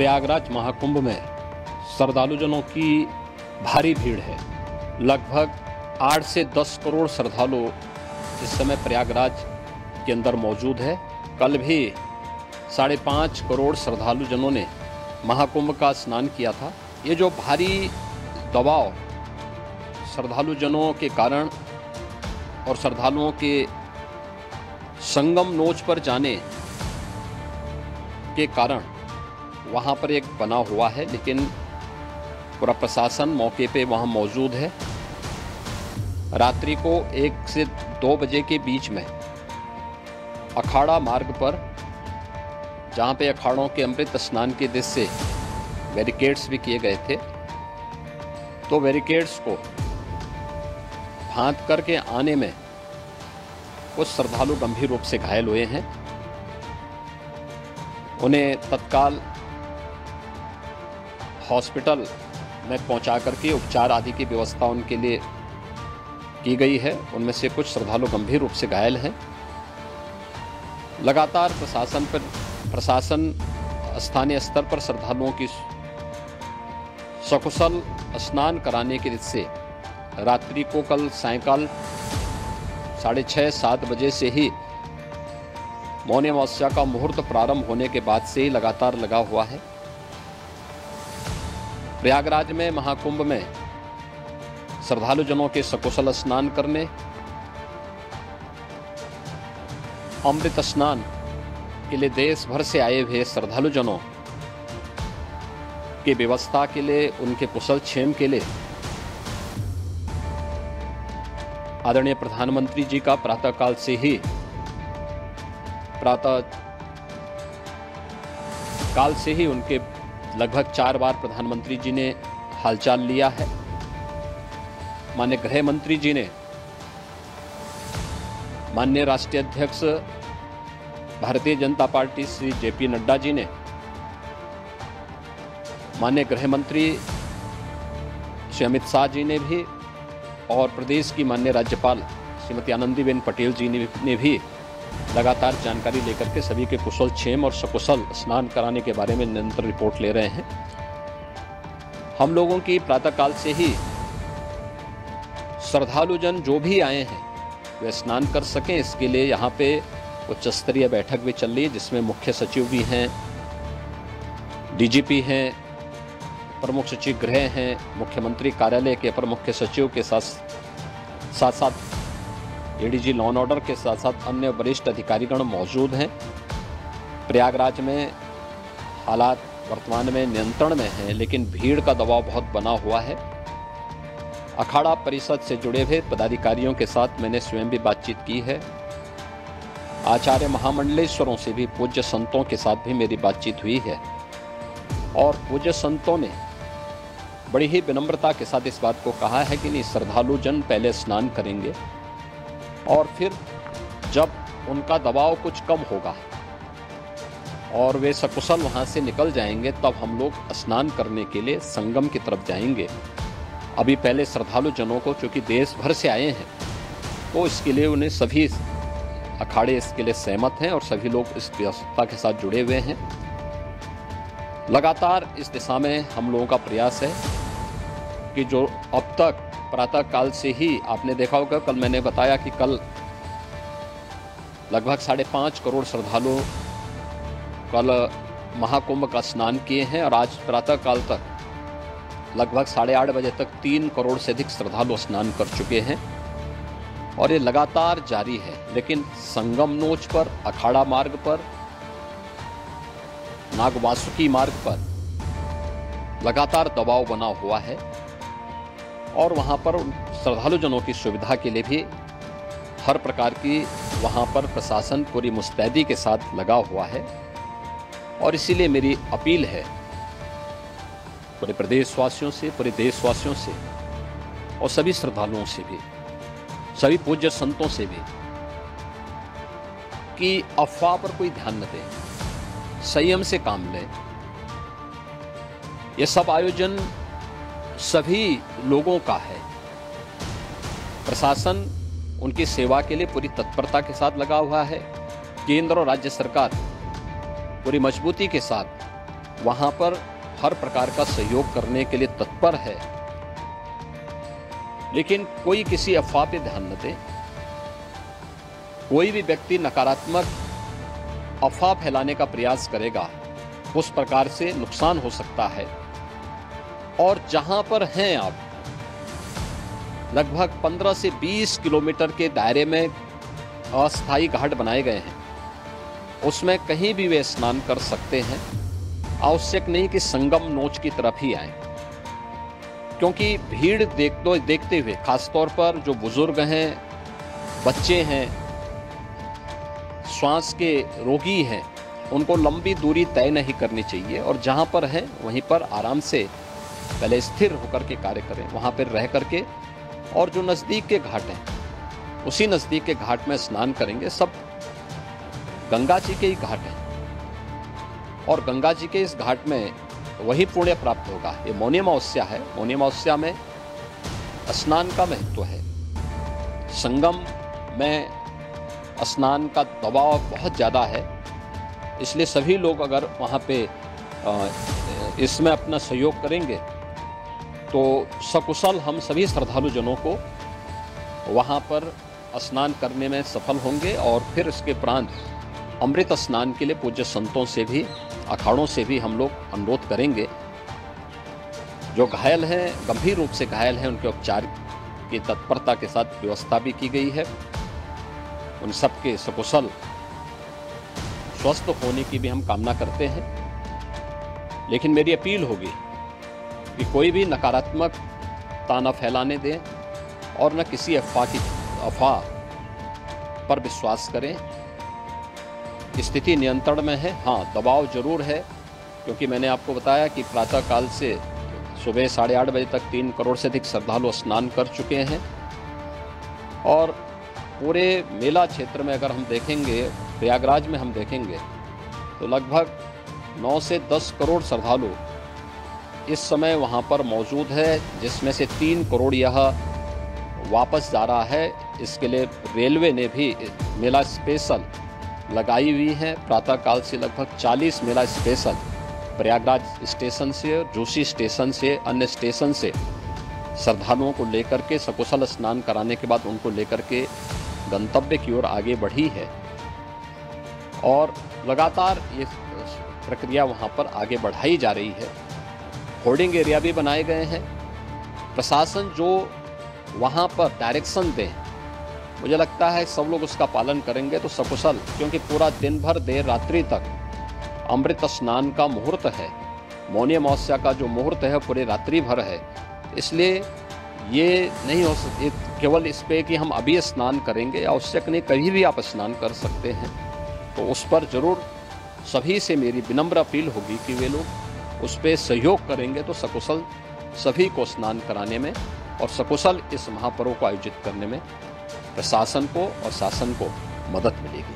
प्रयागराज महाकुंभ में श्रद्धालुजनों की भारी भीड़ है। लगभग 8 से 10 करोड़ श्रद्धालु इस समय प्रयागराज के अंदर मौजूद है। कल भी 5.5 करोड़ श्रद्धालुजनों ने महाकुंभ का स्नान किया था। ये जो भारी दबाव श्रद्धालुजनों के कारण और श्रद्धालुओं के संगम नोच पर जाने के कारण वहाँ पर एक बना हुआ है, लेकिन पूरा प्रशासन मौके पे वहाँ मौजूद है। रात्रि को 1 से 2 बजे के बीच में अखाड़ा मार्ग पर, जहाँ पे अखाड़ों के अमृत स्नान के दृश्य से बैरिकेड्स भी किए गए थे, तो बैरिकेड्स को फांद करके आने में कुछ श्रद्धालु गंभीर रूप से घायल हुए हैं। उन्हें तत्काल हॉस्पिटल में पहुंचा करके उपचार आदि की व्यवस्था उनके लिए की गई है। उनमें से कुछ श्रद्धालु गंभीर रूप से घायल हैं। लगातार प्रशासन स्थानीय स्तर पर श्रद्धालुओं की सकुशल स्नान कराने के दृष्टि से रात्रि को कल सायंकाल 6:30-7 बजे से ही मौनी अमावस्या का मुहूर्त प्रारंभ होने के बाद से ही लगातार लगा हुआ है। प्रयागराज में महाकुंभ में श्रद्धालुजनों के सकुशल स्नान करने, अमृत स्नान के लिए देश भर से आए हुए श्रद्धालुजनों की व्यवस्था के लिए, उनके कुशल क्षेम के लिए आदरणीय प्रधानमंत्री जी का प्रातःकाल से ही उनके लगभग 4 बार प्रधानमंत्री जी ने हालचाल लिया है। माननीय गृह मंत्री जी ने, माननीय राष्ट्रीय अध्यक्ष भारतीय जनता पार्टी श्री JP नड्डा जी ने, माननीय गृह मंत्री श्री अमित शाह जी ने भी, और प्रदेश की माननीय राज्यपाल श्रीमती आनंदीबेन पटेल जी ने भी लगातार जानकारी लेकर के सभी के कुशल क्षेम और सकुशल स्नान कराने के बारे में निरंतर रिपोर्ट ले रहे हैं। हम लोगों की प्रातःकाल से ही श्रद्धालुजन जो भी आए हैं वे स्नान कर सकें, इसके लिए यहाँ पे उच्च स्तरीय बैठक भी चल रही है, जिसमें मुख्य सचिव भी हैं, DGP हैं, प्रमुख सचिव गृह हैं, मुख्यमंत्री कार्यालय के अपर मुख्य सचिव के साथ ADG लॉ एंड ऑर्डर के साथ साथ अन्य वरिष्ठ अधिकारीगण मौजूद हैं। प्रयागराज में हालात वर्तमान में नियंत्रण में हैं, लेकिन भीड़ का दबाव बहुत बना हुआ है। अखाड़ा परिषद से जुड़े हुए पदाधिकारियों के साथ मैंने स्वयं भी बातचीत की है। आचार्य महामंडलेश्वरों से भी, पूज्य संतों के साथ भी मेरी बातचीत हुई है, और पूज्य संतों ने बड़ी ही विनम्रता के साथ इस बात को कहा है कि नहीं, श्रद्धालु जन पहले स्नान करेंगे और फिर जब उनका दबाव कुछ कम होगा और वे सकुशल वहाँ से निकल जाएंगे, तब हम लोग स्नान करने के लिए संगम की तरफ जाएंगे। अभी पहले श्रद्धालु जनों को, चूँकि देश भर से आए हैं, तो इसके लिए उन्हें सभी अखाड़े इसके लिए सहमत हैं और सभी लोग इस व्यवस्था के साथ जुड़े हुए हैं। लगातार इस दिशा में हम लोगों का प्रयास है कि जो अब तक प्रातःकाल से ही आपने देखा होगा, कल मैंने बताया कि कल लगभग 5.5 करोड़ श्रद्धालु कल महाकुंभ का स्नान किए हैं, और आज प्रातःकाल तक लगभग 8:30 बजे तक 3 करोड़ से अधिक श्रद्धालु स्नान कर चुके हैं, और ये लगातार जारी है। लेकिन संगम नोच पर, अखाड़ा मार्ग पर, नागवासुकी मार्ग पर लगातार दबाव बना हुआ है, और वहाँ पर श्रद्धालुजनों की सुविधा के लिए भी हर प्रकार की वहाँ पर प्रशासन पूरी मुस्तैदी के साथ लगा हुआ है। और इसीलिए मेरी अपील है पूरे प्रदेशवासियों से, पूरे देशवासियों से, और सभी श्रद्धालुओं से भी, सभी पूज्य संतों से भी, कि अफवाह पर कोई ध्यान न दें, संयम से काम लें। ये सब आयोजन सभी लोगों का है। प्रशासन उनकी सेवा के लिए पूरी तत्परता के साथ लगा हुआ है। केंद्र और राज्य सरकार पूरी मजबूती के साथ वहाँ पर हर प्रकार का सहयोग करने के लिए तत्पर है, लेकिन कोई किसी अफवाह पे ध्यान न दे। कोई भी व्यक्ति नकारात्मक अफवाह फैलाने का प्रयास करेगा, उस प्रकार से नुकसान हो सकता है। और जहां पर हैं आप, लगभग 15 से 20 किलोमीटर के दायरे में अस्थायी घाट बनाए गए हैं, उसमें कहीं भी वे स्नान कर सकते हैं। आवश्यक नहीं कि संगम नोच की तरफ ही आए, क्योंकि भीड़ देखते हुए, खासतौर पर जो बुजुर्ग हैं, बच्चे हैं, श्वास के रोगी हैं, उनको लंबी दूरी तय नहीं करनी चाहिए और जहां पर है वहीं पर आराम से पहले स्थिर होकर के कार्य करें, वहां पर रह करके। और जो नज़दीक के घाट हैं, उसी नज़दीक के घाट में स्नान करेंगे। सब गंगा जी के ही घाट हैं और गंगा जी के इस घाट में वही पुण्य प्राप्त होगा। ये मौनी अमावस्या है, मौनी अमावस्या में स्नान का महत्व है। संगम में स्नान का दबाव बहुत ज़्यादा है, इसलिए सभी लोग अगर वहाँ पे इसमें अपना सहयोग करेंगे तो सकुशल हम सभी श्रद्धालु जनों को वहाँ पर स्नान करने में सफल होंगे। और फिर इसके उपरांत अमृत स्नान के लिए पूज्य संतों से भी, अखाड़ों से भी हम लोग अनुरोध करेंगे। जो घायल हैं, गंभीर रूप से घायल हैं, उनके उपचार की तत्परता के साथ व्यवस्था भी की गई है। उन सबके सकुशल स्वस्थ होने की भी हम कामना करते हैं। लेकिन मेरी अपील होगी कि कोई भी नकारात्मक ताना फैलाने दें और न किसी अफवाह पर विश्वास करें। स्थिति नियंत्रण में है, हाँ दबाव जरूर है, क्योंकि मैंने आपको बताया कि प्रातःकाल से सुबह 8:30 बजे तक 3 करोड़ से अधिक श्रद्धालु स्नान कर चुके हैं। और पूरे मेला क्षेत्र में अगर हम देखेंगे, प्रयागराज में हम देखेंगे तो लगभग 9 से 10 करोड़ श्रद्धालु इस समय वहाँ पर मौजूद है, जिसमें से 3 करोड़ यह वापस जा रहा है। इसके लिए रेलवे ने भी मेला स्पेशल लगाई हुई है। प्रातःकाल से लगभग 40 मेला स्पेशल प्रयागराज स्टेशन से, जोशी स्टेशन से, अन्य स्टेशन से श्रद्धालुओं को लेकर के सकुशल स्नान कराने के बाद उनको लेकर के गंतव्य की ओर आगे बढ़ी है। और लगातार ये प्रक्रिया वहाँ पर आगे बढ़ाई जा रही है। होर्डिंग एरिया भी बनाए गए हैं। प्रशासन जो वहाँ पर डायरेक्शन दें, मुझे लगता है सब लोग उसका पालन करेंगे तो सकुशल, क्योंकि पूरा दिन भर देर रात्रि तक अमृत स्नान का मुहूर्त है। मौनी अमावस्या का जो मुहूर्त है पूरे रात्रि भर है, इसलिए ये नहीं हो सकती केवल इस पे कि हम अभी स्नान करेंगे। आवश्यक नहीं, कभी भी आप स्नान कर सकते हैं। तो उस पर जरूर सभी से मेरी विनम्र अपील होगी कि वे लोग उस पर सहयोग करेंगे तो सकुशल सभी को स्नान कराने में और सकुशल इस महापर्व को आयोजित करने में प्रशासन को और शासन को मदद मिलेगी।